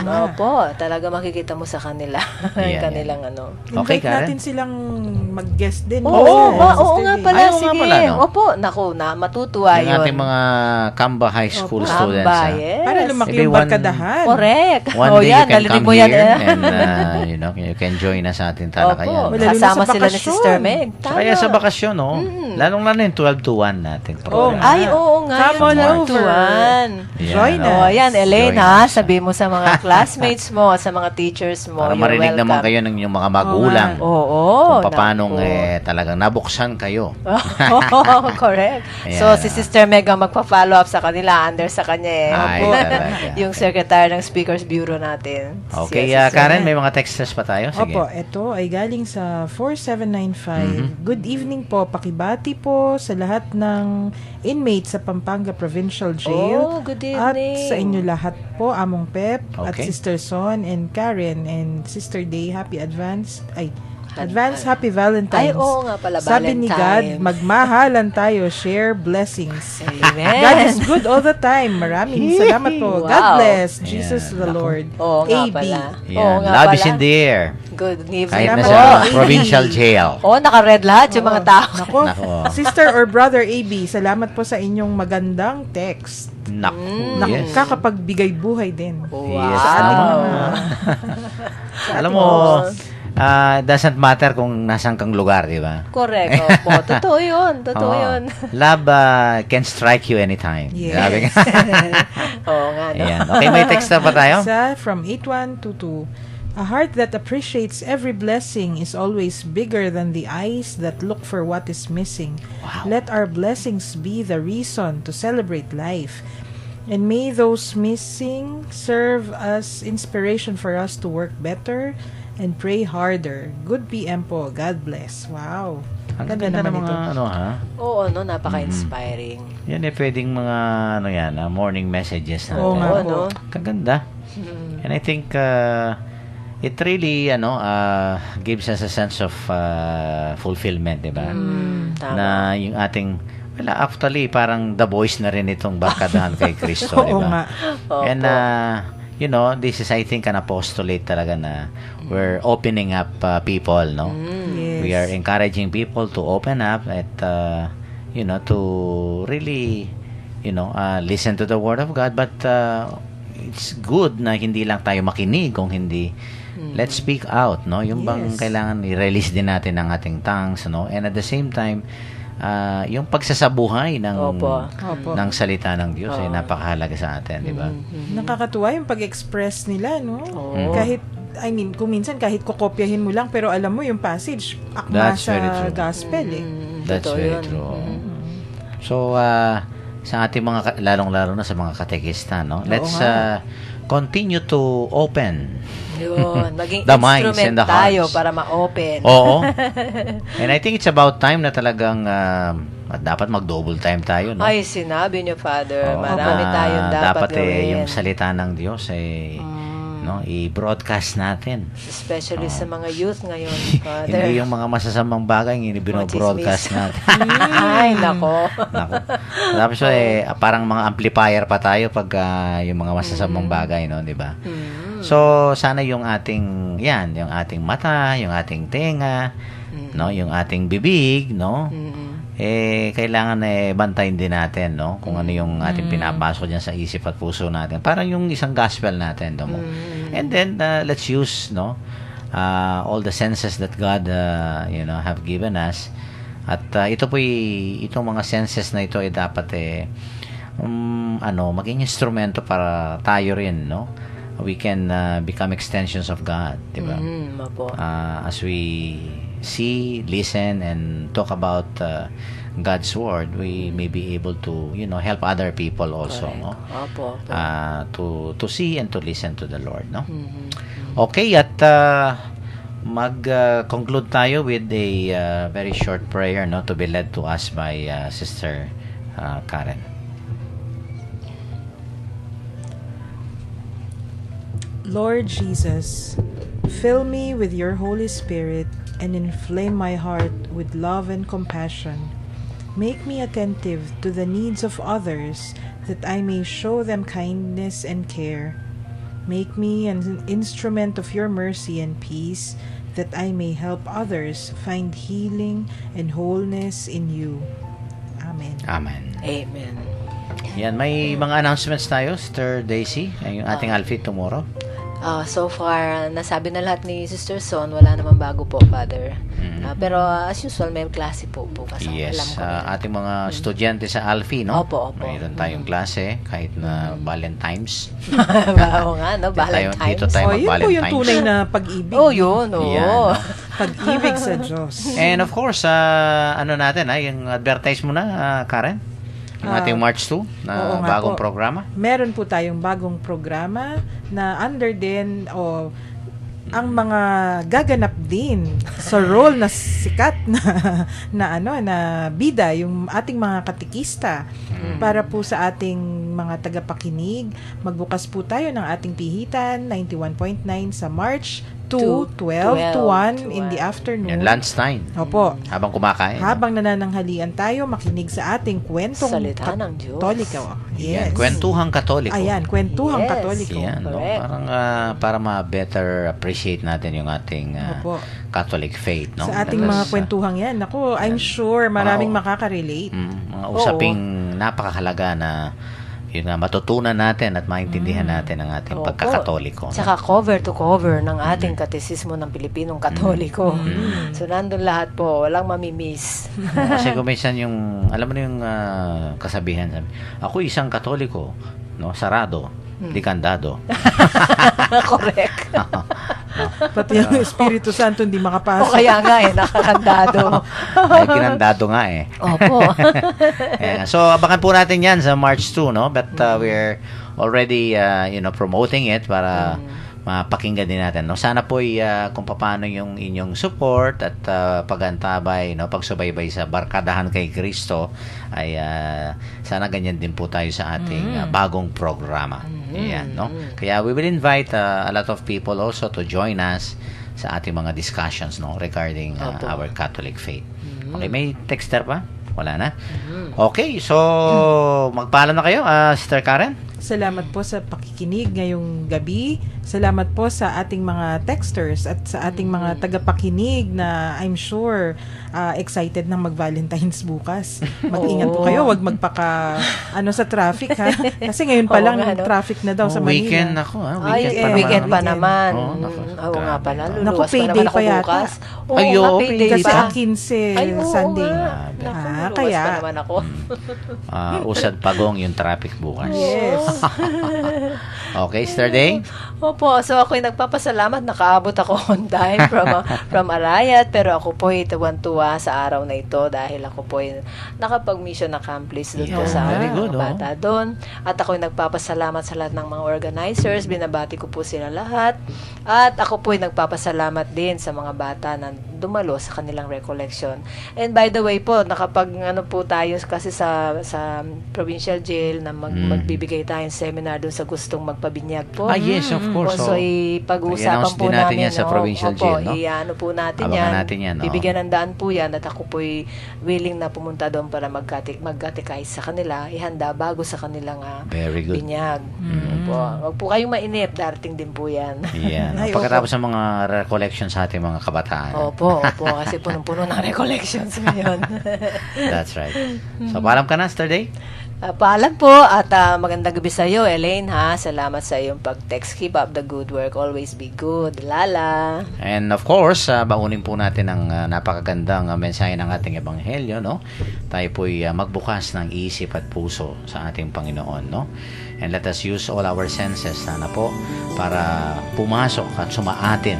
No? Opo, talaga makikita mo sa kanila. Yan, Kanilang Okay, Invite Karen? natin silang mag-guest din. Oo, oo nga pala, Ay, oo nga sige. pala, no? Opo, naku, matutuwa Yung yun. ating mga Kamba High School Opo. students. Kamba, ah. Para yes. lumaki Maybe yung one- barkadahan. Correct. One Oh, day yan, you can narinig come mo yan, here eh. and you can join us sa ating talakayan. Opo, Lalo na kasama sa sila ni bakasyon. Sister Meg. Kaya sa bakasyon, no? Lalong-lalo yung 12 to 1 natin. Oo. program. Ay, oo nga. Come on yung over. tuwan. Yan, Join no? Oh, yan, Elaine, Join ha? us. Sabi mo sa mga classmates mo, sa mga teachers mo, Para you're marinig welcome. naman kayo ng inyong mga magulang. Oo. Kung paano naku. talagang nabuksan kayo. Oo, correct. So, Ayan, si Sister Meg ang magpa-follow up sa kanila, under sa kanya eh. Ay, Opo. talaga. Yung secretary ng Speakers Bureau natin. Okay, Si Sister Karen, Meg. may mga texters pa tayo? Sige. Opo, ito ay galing sa 4795. Good evening po. Pakibati po sa lahat ng inmates sa Pampanga Provincial Jail. Oh, good At evening. sa inyo lahat po, Among Pep at Okay. Sister Son and Karen and Sister Day. Happy advance. Ay, Advance Happy Valentine's. Ay, oo nga pala, Sabi ni God, Valentine. magmahalan tayo, share blessings. Amen. God is good all the time. Maraming salamat po. God Wow. bless. Jesus Ayan. the Naku. Lord. Oo nga AB. pala. Yan. Oo nga Love is pala. in the air. Good evening Kahit na Salamat po. sa po. provincial jail. Oo, naka-red lahat yung mga tao. Nako, Nako. sister or brother AB, salamat po sa inyong magandang text. Naku, yes. Nakapagbigay buhay din. Yes, Sa ating tama. Alam mo, it doesn't matter kung nasan kang lugar, di ba? Correct. Opo. Totoo yun. Totoo Oo. yun. Love can strike you anytime. Yes. Sabi nga. Oo nga, no? Ayan. Okay, may text na pa tayo? Isa from 8122. A heart that appreciates every blessing is always bigger than the eyes that look for what is missing. Wow. Let our blessings be the reason to celebrate life. And may those missing serve as inspiration for us to work better and pray harder. Good PM po. God bless. Wow. Ang ganda ng mga ano ha? Oo, no? Napaka-inspiring. Yan pwedeng mga ano yan, morning messages na. Oo nga Oo, po. no? Kaganda. And I think it really gives us a sense of fulfillment, di ba? Tama. Na yung ating actually parang the voice na rin itong barkadahan kay Kristo, di Oo ba? nga. Opo. And this is I think an apostolate talaga na we're opening up people, no? Yes. We are encouraging people to open up at to really listen to the word of God, but it's good na hindi lang tayo makinig, kung hindi let's speak out, no? Yung bang Yes. kailangan i-release din natin ang ating tongues, no? And at the same time yung pagsasabuhay ng Opo. ng salita ng Diyos ay napakahalaga sa atin, di ba? Nakakatuwa yung pag-express nila, no? Oo. Kahit, kung minsan kahit kokopyahin mo lang, pero alam mo yung passage, akma That's sa very true. gospel eh. That's Totoo very yun. true. So, sa ating mga, lalong-lalo na sa mga katekista, no? Let's continue to open Yun. Maging the minds and instrument the tayo hearts. para ma-open. Oo. And I think it's about time na talagang dapat mag-double time tayo, no? Ay, sinabi niyo, Father. Oo, Marami na tayong dapat gawin. yung salita ng Diyos ay i-broadcast natin. Especially sa mga youth ngayon, Father. Hindi yung mga masasamang bagay yung binobroadcast natin. Ay, nako. Nako. Tapos parang mga amplifier pa tayo pag yung mga masasamang bagay, no, 'di ba? So sana yung ating yung ating mata, yung ating tenga, no, yung ating bibig, no? Kailangan bantayin din natin, no? Kung ano yung ating pinapasok diyan sa isip at puso natin. Parang yung isang gospel natin, mo. And then let's use, no, all the senses that God have given us. At ito po itong mga senses na ito ay dapat maging instrumento para tayo rin, no? We can become extensions of God, di ba? Opo. As we see, listen, and talk about God's word, we may be able to, help other people also, no? Opo. To see and to listen to the Lord, no? Okay, at mag-conclude tayo with a very short prayer, no, to be led to us by Sister Karen. Lord Jesus, fill me with your Holy Spirit and inflame my heart with love and compassion. Make me attentive to the needs of others that I may show them kindness and care. Make me an instrument of your mercy and peace that I may help others find healing and wholeness in you. Amen. Amen. Amen. Yan, may mga announcements tayo, Sister Daisy, yung ating Alfie tomorrow. So far, nasabi na lahat ni Sister Son, wala namang bago po, Father. Pero as usual, may klase po bukas. Yes, Alam ko na. ating mga estudyante sa Alfie, no? Opo. Mayroon tayong klase, kahit na Valentine's. Oo nga, no? Valentine's. Dito tayo Yun po yung mag-Valentine's. tunay na pag-ibig. Oh, yun. Oo. Yan. Pag-ibig sa Diyos. And of course, yung advertise mo na, Karen? Yung ating March 2 na oo nga bagong po. programa. Meron po tayong bagong programa na under din ang mga gaganap din sa role na sikat na bida, yung ating mga katikista para po sa ating mga tagapakinig. Magbukas po tayo ng ating pihitan, 91.9 sa March 2, 12 to 1 in the afternoon. Yan, lunchtime. Opo. Habang kumakain. Habang nanananghalian tayo, makinig sa ating kwentong Salita ng Diyos. Katoliko. Yan, Yes. kwentuhang Katoliko. Ayan, kwentuhang Yes. Katoliko. Yan, no? Correct. Parang para ma-better appreciate natin yung ating Opo. Catholic faith, no? Sa ating mga kwentuhang yan, ako, I'm sure maraming Oo. makaka-relate. mga usaping napakahalaga na yun nga, matutunan natin at maintindihan natin ang ating Opo. pagkakatoliko. no? Tsaka cover to cover ng ating katesismo ng Pilipinong Katoliko. So, nandun lahat po. Walang mamimiss. Kasi kung minsan yung, alam mo na yung kasabihan, ako isang Katoliko, no, sarado, di kandado. Correct. Pati ang Espiritu Santo hindi O makapasok. kaya nga nakakandado. Ay, kinandado nga eh. Opo. Ayan. So, abangan po natin yan sa March 2, no? But we're already, promoting it para mapakinggan din natin, no? Sana po kung paano yung inyong support at pagantabay, no? Pagsubaybay sa Barkadahan kay Kristo ay sana ganyan din po tayo sa ating bagong programa. Ayan, no? Kaya we will invite a lot of people also to join us sa ating mga discussions, no? Regarding Opo. our Catholic faith. Okay, may texter pa? Wala na? Okay, so magpaalam na kayo, Sister Karen? Salamat po sa pakikinig ngayong gabi. Salamat po sa ating mga texters at sa ating mga tagapakinig na I'm sure excited na mag-Valentine's bukas. Mag-ingat po kayo, wag magpaka sa traffic ha. Kasi ngayon pa Oo lang nga, no? traffic na daw sa Manila. Weekend ako, Weekend pa naman. Oo, naku, Oo nga pala. Naku, Luluwas pa payday naman ako pa yata. bukas. Oo Ay, nga, oo, payday Kasi pa. ang 15 Ay, oo Sunday. nga. Grabe. Naku, luluwas Kaya- pa naman ako. Usad pagong yung traffic bukas. Yes. Okay, Sister Day? Opo, so ako'y nagpapasalamat. Nakaabot ako on time from Arayat. Pero ako po'y tuwan-tuwa sa araw na ito dahil ako po'y nakapag-mission accomplish doon po Yeah, sa very good, mga bata doon. At ako'y nagpapasalamat sa lahat ng mga organizers. Binabati ko po sila lahat. At ako po'y nagpapasalamat din sa mga bata na dumalo sa kanilang recollection. And by the way po, po tayo kasi sa provincial jail na magbibigay tayong seminar doon sa gustong magpabinyag po. Yes, of course. So, pag-uusapan I-announce po din natin namin. yan sa provincial jail, no? I-ano po natin Abangan yan. natin yan, no? Bibigyan ng daan po yan at ako po'y willing na pumunta doon para mag-catechize sa kanila, ihanda bago sa kanilang Very good. binyag. Po. Huwag po kayong mainip, darating din po yan. Yan. Ay, Pagkatapos ng mga recollection sa ating mga kabataan. Opo, kasi punong-puno ng recollections ngayon. That's right. So, paalam ka na, Sister Day? Paalam po at magandang gabi sa iyo, Elaine ha. Salamat sa iyong pag-text. Keep up the good work. Always be good. Lala. And of course, baunin po natin ang napakagandang mensahe ng ating ebanghelyo, no? Tayo po'y magbukas ng isip at puso sa ating Panginoon, no? And let us use all our senses, sana po, para pumasok at sumaatin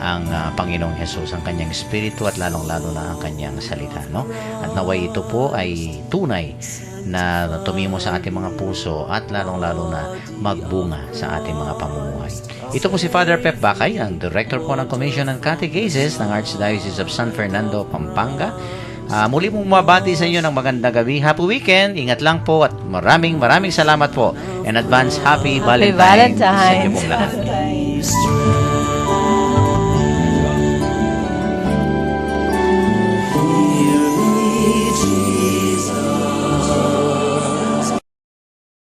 ang Panginoong Jesus, ang kanyang espiritu at lalong-lalo na ang kanyang salita, no? At naway ito po ay tunay na tumimo sa ating mga puso at lalong-lalo na magbunga sa ating mga pamumuhay. Ito po si Father Pep Bacay, ang Director po ng Commission on Catechesis ng Archdiocese of San Fernando, Pampanga. Muli pong mabati sa inyo ng magandang gabi. Happy weekend. Ingat lang po at maraming salamat po. And advance Happy Valentine sa inyo pong lahat. Valentine's.